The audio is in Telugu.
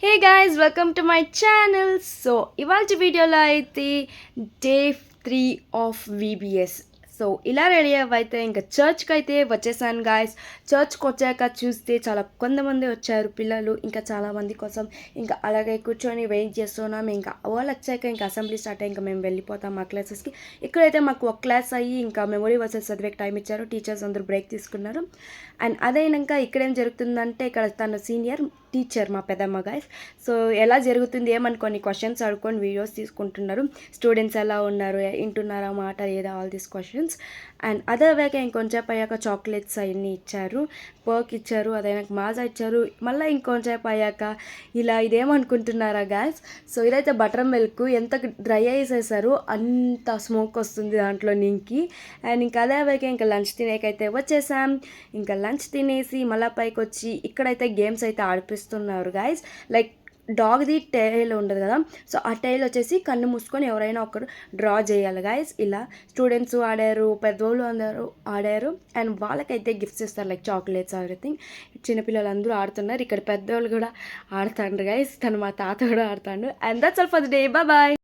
Hey guys welcome to my channel. So ఇవాళ వీడియోలో అయితే డే 3 ఆఫ్ VBS. సో ఇలా రెడీ అవ్వైతే ఇంకా చర్చ్కి అయితే వచ్చేసాను గాయస్. చర్చ్కి వచ్చాక చూస్తే చాలా కొంతమంది వచ్చారు పిల్లలు, ఇంకా చాలామంది కోసం ఇంకా అలాగే కూర్చొని వెయిట్ చేస్తున్నాం. ఇంకా వాళ్ళు వచ్చాక ఇంకా అసెంబ్లీ స్టార్ట్ అయ్యి ఇంకా మేము వెళ్ళిపోతాం మా క్లాసెస్కి. ఇక్కడైతే మాకు ఒక క్లాస్ అయ్యి ఇంకా మెమొరీ వర్సెస్ చదివే టైం ఇచ్చారు. టీచర్స్ అందరూ బ్రేక్ తీసుకున్నారు. అండ్ అదైనాక ఇక్కడేం జరుగుతుందంటే ఇక్కడ తను సీనియర్ టీచర్ మా పెద్దమ్మ గాయస్. సో ఎలా జరుగుతుంది ఏమని కొన్ని క్వశ్చన్స్ అడుక్కొని వీడియోస్ తీసుకుంటున్నారు. స్టూడెంట్స్ ఎలా ఉన్నారు, వింటున్నారా మాట లేదా, ఆల్ దీస్ క్వశ్చన్స్. అండ్ అదే వేక ఇంకొంచెంసేపు అయ్యాక చాక్లెట్స్ అవన్నీ ఇచ్చారు, పర్క్ ఇచ్చారు, అదైనాక మాజా ఇచ్చారు. మళ్ళీ ఇంకొంచెంసేపు అయ్యాక ఇలా ఇదేమనుకుంటున్నారా గాయస్, సో ఇదైతే బటర్ మిల్క్ ఎంత డ్రై చేసేసారు అంత స్మోక్ వస్తుంది దాంట్లో నుంచి. అండ్ ఇంకా అదే వేక ఇంకా లంచ్ తినేకైతే వచ్చేసాం. ఇంకా లంచ్ తినేసి మళ్ళీ పైకి వచ్చి ఇక్కడైతే గేమ్స్ అయితే ఆడిపిస్తున్నారు గాయస్. లైక్ డాగ్ది టైల్ ఉండదు కదా, సో ఆ టైల్ వచ్చేసి కన్ను మూసుకొని ఎవరైనా ఒకరు డ్రా చేయాలి గాయస్. ఇలా స్టూడెంట్స్ ఆడారు, పెద్దవాళ్ళు అందరూ ఆడారు. అండ్ వాళ్ళకైతే గిఫ్ట్స్ ఇస్తారు లైక్ చాక్లెట్స్ ఎవ్రీథింగ్. చిన్నపిల్లలు అందరూ ఆడుతున్నారు, ఇక్కడ పెద్దవాళ్ళు కూడా ఆడుతాండ్రు గాయస్. తను మా తాత కూడా ఆడుతాడు. And that's all for the day. Bye.